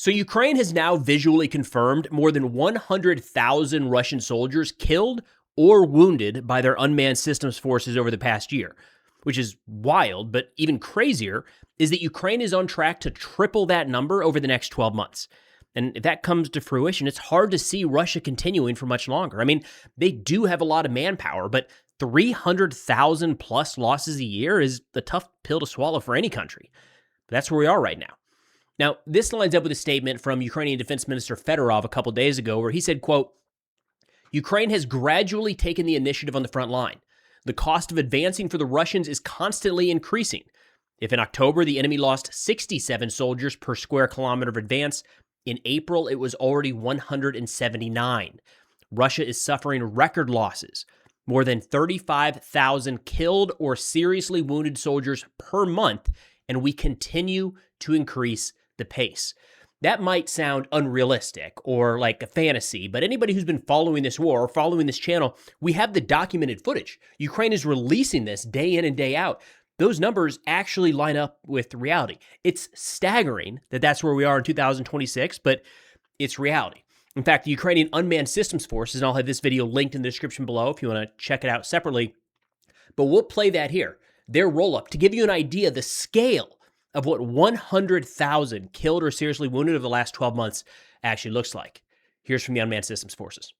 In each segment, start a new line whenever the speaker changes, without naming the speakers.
So Ukraine has now visually confirmed more than 100,000 Russian soldiers killed or wounded by their unmanned systems forces over the past year, which is wild, but even crazier is that Ukraine is on track to triple that number over the next 12 months. And if that comes to fruition, it's hard to see Russia continuing for much longer. I mean, they do have a lot of manpower, but 300,000 plus losses a year is a tough pill to swallow for any country. But that's where we are right now. Now, this lines up with a statement from Ukrainian Defense Minister Fedorov a couple days ago where he said, quote, Ukraine has gradually taken the initiative on the front line. The cost of advancing for the Russians is constantly increasing. If in October the enemy lost 67 soldiers per square kilometer of advance, in April it was already 179. Russia is suffering record losses, more than 35,000 killed or seriously wounded soldiers per month, and we continue to increase the pace. That might sound unrealistic or like a fantasy, but anybody who's been following this war or following this channel, we have the documented footage. Ukraine is releasing this day in and day out. Those numbers actually line up with reality. It's staggering that that's where we are in 2026, but it's reality. In fact, the Ukrainian Unmanned Systems Forces, and I'll have this video linked in the description below if you want to check it out separately, but we'll play that here, their roll-up, to give you an idea of the scale of what 100,000 killed or seriously wounded over the last 12 months actually looks like. Here's from the Unmanned Systems Forces.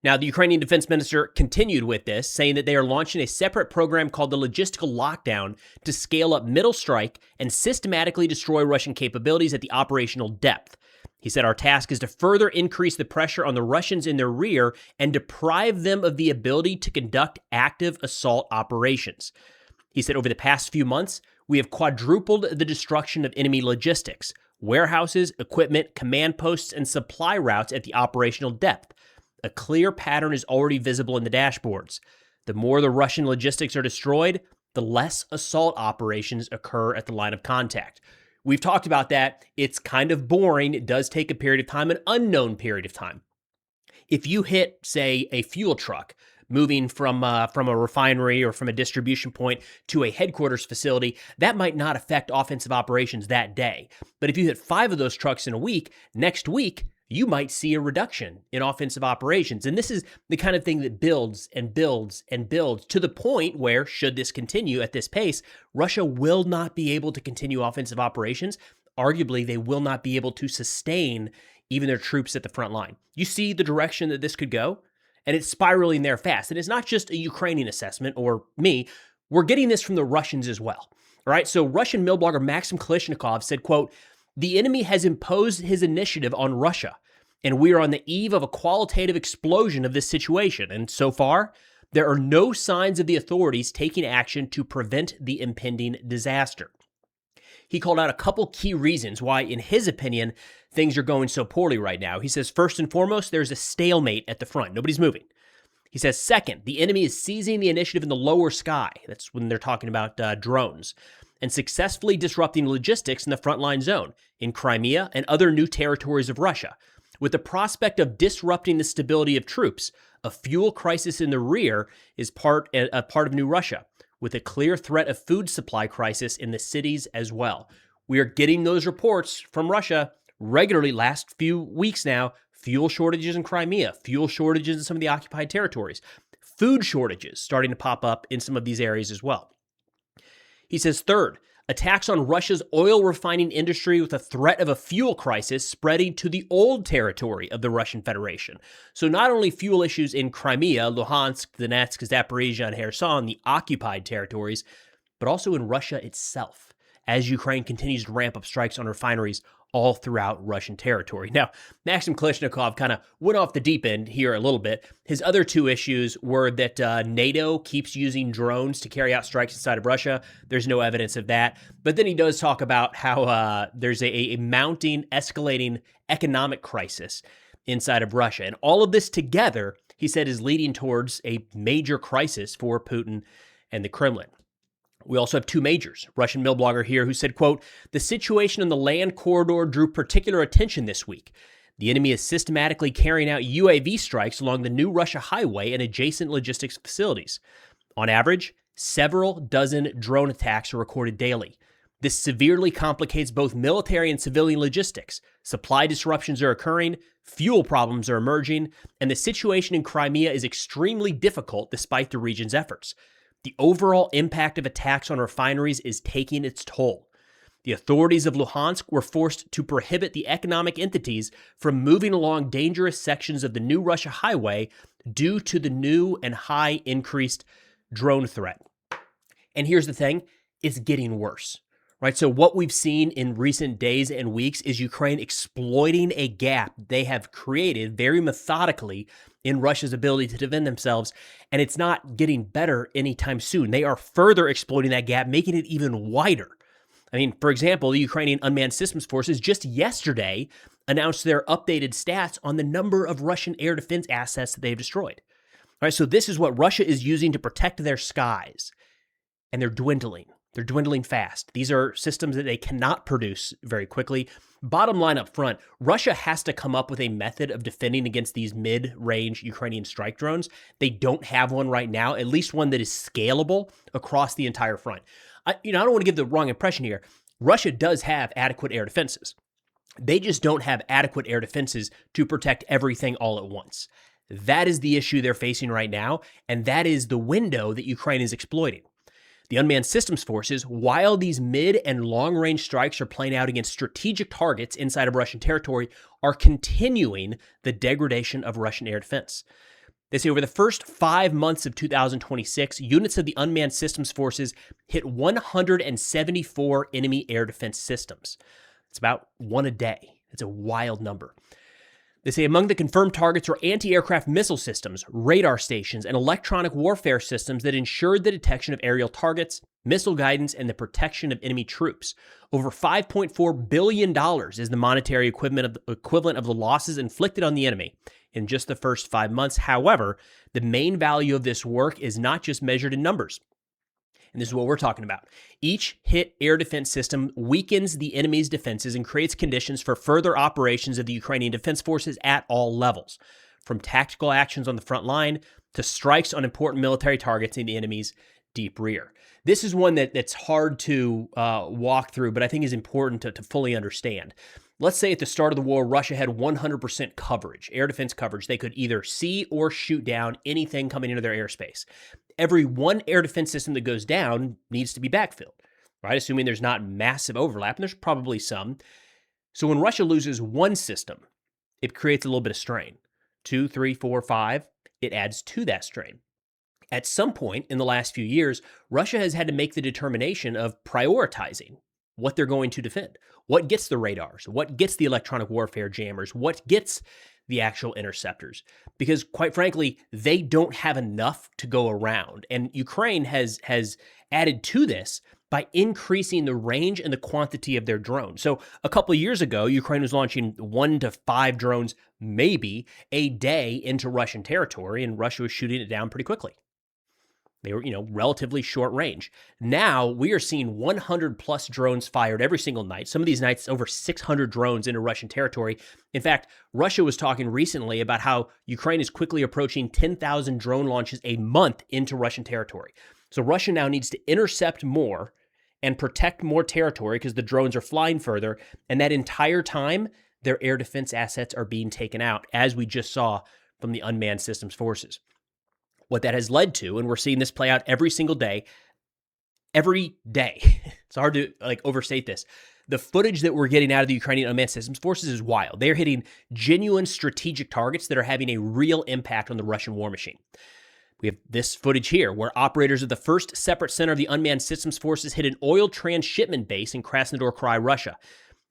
Now, the Ukrainian defense minister continued with this, saying that they are launching a separate program called the Logistical Lockdown to scale up middle strike and systematically destroy Russian capabilities at the operational depth. He said, our task is to further increase the pressure on the Russians in their rear and deprive them of the ability to conduct active assault operations. He said, over the past few months, we have quadrupled the destruction of enemy logistics, warehouses, equipment, command posts, and supply routes at the operational depth. A clear pattern is already visible in the dashboards. The more the Russian logistics are destroyed, the less assault operations occur at the line of contact. We've talked about that. It's kind of boring. It does take a period of time, an unknown period of time. If you hit, say, a fuel truck moving from a refinery or from a distribution point to a headquarters facility, that might not affect offensive operations that day. But if you hit 5 of those trucks in a week, next week, you might see a reduction in offensive operations. And this is the kind of thing that builds and builds and builds to the point where, should this continue at this pace, Russia will not be able to continue offensive operations. Arguably, they will not be able to sustain even their troops at the front line. You see the direction that this could go, and it's spiraling there fast. And it's not just a Ukrainian assessment or me. We're getting this from the Russians as well. All right, so Russian mill blogger Maxim Kalishnikov said, quote, "The enemy has imposed his initiative on Russia, and we are on the eve of a qualitative explosion of this situation. And so far, there are no signs of the authorities taking action to prevent the impending disaster." He called out a couple key reasons why, in his opinion, things are going so poorly right now. He says, first and foremost, there's a stalemate at the front. Nobody's moving. He says, second, the enemy is seizing the initiative in the lower sky. That's when they're talking about drones, and successfully disrupting logistics in the frontline zone in Crimea and other new territories of Russia. With the prospect of disrupting the stability of troops, a fuel crisis in the rear is a part of New Russia, with a clear threat of food supply crisis in the cities as well. We are getting those reports from Russia regularly last few weeks now. Fuel shortages in Crimea, fuel shortages in some of the occupied territories, food shortages starting to pop up in some of these areas as well. He says, third, attacks on Russia's oil refining industry with a threat of a fuel crisis spreading to the old territory of the Russian Federation. So not only fuel issues in Crimea, Luhansk, Donetsk, Zaporizhia, and Kherson, the occupied territories, but also in Russia itself, as Ukraine continues to ramp up strikes on refineries all throughout Russian territory. Now, Maxim Kalishnikov kind of went off the deep end here a little bit. His other two issues were that NATO keeps using drones to carry out strikes inside of Russia. There's no evidence of that. But then he does talk about how there's a mounting, escalating economic crisis inside of Russia. And all of this together, he said, is leading towards a major crisis for Putin and the Kremlin. We also have two majors. Russian mill blogger here who said, quote, "The situation in the land corridor drew particular attention this week. The enemy is systematically carrying out UAV strikes along the New Russia highway and adjacent logistics facilities. On average, several dozen drone attacks are recorded daily. This severely complicates both military and civilian logistics. Supply disruptions are occurring, fuel problems are emerging, and the situation in Crimea is extremely difficult despite the region's efforts. The overall impact of attacks on refineries is taking its toll. The authorities of Luhansk were forced to prohibit the economic entities from moving along dangerous sections of the New Russia highway due to the new and high increased drone threat." And here's the thing, it's getting worse, right? So what we've seen in recent days and weeks is Ukraine exploiting a gap they have created very methodically in Russia's ability to defend themselves, and it's not getting better anytime soon. They are further exploiting that gap, making it even wider. I mean, for example, the Ukrainian Unmanned Systems Forces just yesterday announced their updated stats on the number of Russian air defense assets that they've destroyed. All right, so this is what Russia is using to protect their skies, and they're dwindling. They're dwindling fast. These are systems that they cannot produce very quickly. Bottom line up front, Russia has to come up with a method of defending against these mid-range Ukrainian strike drones. They don't have one right now, at least one that is scalable across the entire front. I don't want to give the wrong impression here. Russia does have adequate air defenses. They just don't have adequate air defenses to protect everything all at once. That is the issue they're facing right now, and that is the window that Ukraine is exploiting. The Unmanned Systems Forces, while these mid and long-range strikes are playing out against strategic targets inside of Russian territory, are continuing the degradation of Russian air defense. They say over the first 5 months of 2026, units of the Unmanned Systems Forces hit 174 enemy air defense systems. It's about one a day. It's a wild number. They say among the confirmed targets are anti-aircraft missile systems, radar stations, and electronic warfare systems that ensured the detection of aerial targets, missile guidance, and the protection of enemy troops. Over $5.4 billion is the monetary equivalent of the losses inflicted on the enemy in just the first 5 months. However, the main value of this work is not just measured in numbers. And this is what we're talking about. Each hit air defense system weakens the enemy's defenses and creates conditions for further operations of the Ukrainian Defense Forces at all levels, from tactical actions on the front line to strikes on important military targets in the enemy's deep rear. This is one that's hard to walk through, but I think is important to fully understand. Let's say at the start of the war, Russia had 100% coverage, air defense coverage. They could either see or shoot down anything coming into their airspace. Every one air defense system that goes down needs to be backfilled, right? Assuming there's not massive overlap, and there's probably some. So when Russia loses one system, it creates a little bit of strain. 2, 3, 4, 5, it adds to that strain. At some point in the last few years, Russia has had to make the determination of prioritizing what they're going to defend. What gets the radars? What gets the electronic warfare jammers? What gets the actual interceptors? Because quite frankly, they don't have enough to go around. And Ukraine has added to this by increasing the range and the quantity of their drones. So a couple of years ago, Ukraine was launching 1 to 5 drones, maybe a day into Russian territory, and Russia was shooting it down pretty quickly. They were, relatively short range. Now we are seeing 100 plus drones fired every single night. Some of these nights, over 600 drones into Russian territory. In fact, Russia was talking recently about how Ukraine is quickly approaching 10,000 drone launches a month into Russian territory. So Russia now needs to intercept more and protect more territory because the drones are flying further. And that entire time, their air defense assets are being taken out, as we just saw from the Unmanned Systems Forces. What that has led to, and we're seeing this play out every single day, it's hard to overstate this. The footage that we're getting out of the Ukrainian Unmanned Systems Forces is wild. They're hitting genuine strategic targets that are having a real impact on the Russian war machine. We have this footage here where operators of the first separate center of the Unmanned Systems Forces hit an oil transshipment base in Krasnodar Krai, Russia.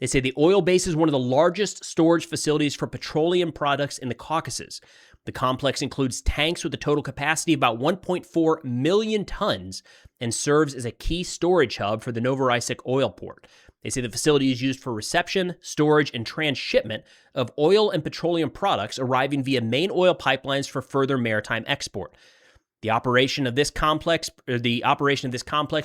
They say the oil base is one of the largest storage facilities for petroleum products in the Caucasus. The complex includes tanks with a total capacity of about 1.4 million tons and serves as a key storage hub for the Novorossiysk oil port. They say the facility is used for reception, storage, and transshipment of oil and petroleum products arriving via main oil pipelines for further maritime export. The operation of this complex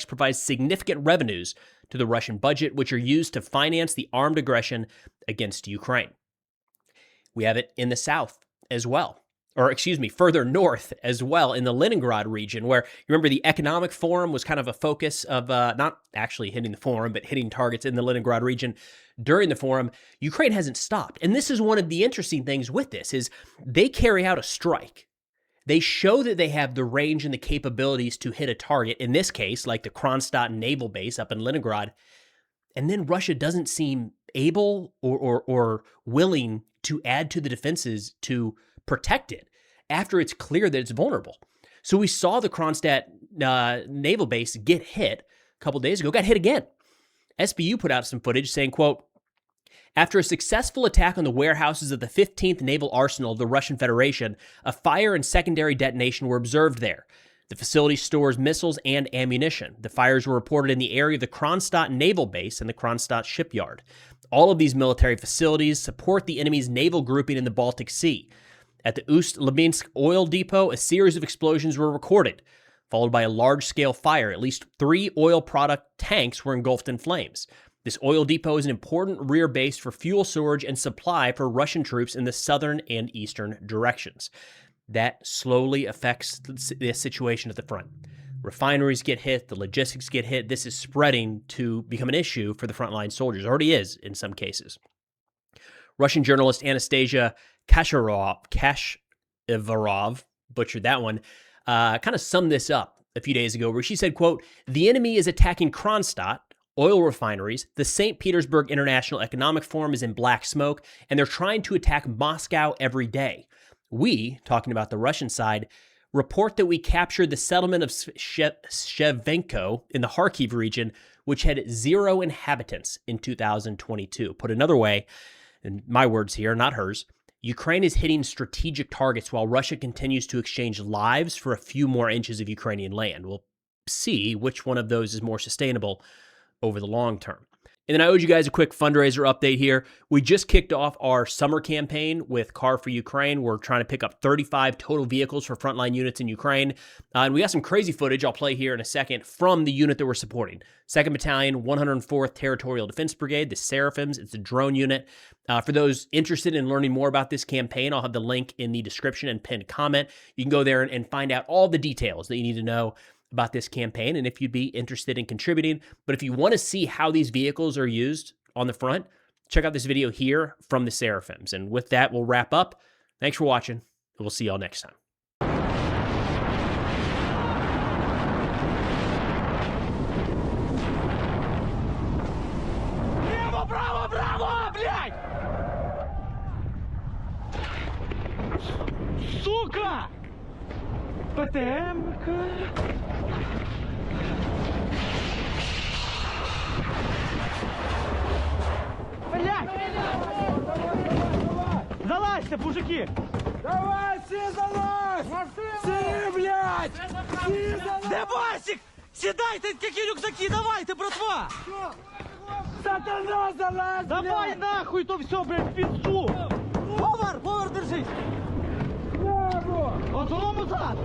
provides significant revenues to the Russian budget, which are used to finance the armed aggression against Ukraine. We have it in the south as well. Further north as well, in the Leningrad region, where, you remember, the economic forum was kind of a focus of not actually hitting the forum, but hitting targets in the Leningrad region during the forum. Ukraine hasn't stopped. And this is one of the interesting things with this, is they carry out a strike. They show that they have the range and the capabilities to hit a target, in this case, like the Kronstadt naval base up in Leningrad, and then Russia doesn't seem able or willing to add to the defenses to protect it after it's clear that it's vulnerable. So we saw the Kronstadt naval base get hit a couple days ago, got hit again. SBU put out some footage saying, quote, after a successful attack on the warehouses of the 15th Naval Arsenal of the Russian Federation, a fire and secondary detonation were observed there. The facility stores missiles and ammunition. The fires were reported in the area of the Kronstadt naval base and the Kronstadt shipyard. All of these military facilities support the enemy's naval grouping in the Baltic Sea. At the Ust-Labinsk oil depot, a series of explosions were recorded, followed by a large-scale fire. At least 3 oil product tanks were engulfed in flames. This oil depot is an important rear base for fuel storage and supply for Russian troops in the southern and eastern directions. That slowly affects the situation at the front. Refineries get hit, the logistics get hit. This is spreading to become an issue for the frontline soldiers. It already is in some cases. Russian journalist Anastasia Kasharov, butchered that one, kind of summed this up a few days ago, where she said, quote, the enemy is attacking Kronstadt, oil refineries, the St. Petersburg International Economic Forum is in black smoke, and they're trying to attack Moscow every day. We, talking about the Russian side, report that we captured the settlement of Shevchenko in the Kharkiv region, which had 0 inhabitants in 2022. Put another way, and my words here, not hers, Ukraine is hitting strategic targets while Russia continues to exchange lives for a few more inches of Ukrainian land. We'll see which one of those is more sustainable over the long term. And then I owed you guys a quick fundraiser update here. We just kicked off our summer campaign with Car for Ukraine. We're trying to pick up 35 total vehicles for frontline units in Ukraine. And we got some crazy footage I'll play here in a second from the unit that we're supporting. 2nd Battalion, 104th Territorial Defense Brigade, the Seraphims. It's a drone unit. For those interested in learning more about this campaign, I'll have the link in the description and pinned comment. You can go there and find out all the details that you need to know about this campaign, and if you'd be interested in contributing. But if you want to see how these vehicles are used on the front, check out this video here from the Seraphims. And with that, we'll wrap up. Thanks for watching, and we'll see y'all next time.
Сука! ТТМ-ка. Залазьте, мужики!
Давай, всі залазь! Всі, блядь! Всі залазь!
Де Васик? Сідайте, які рюкзаки, давайте, братва!
Сатана залазь,
Давай нахуй то все, блядь, в пиццу! Повар, держись!
Небо!
От зад!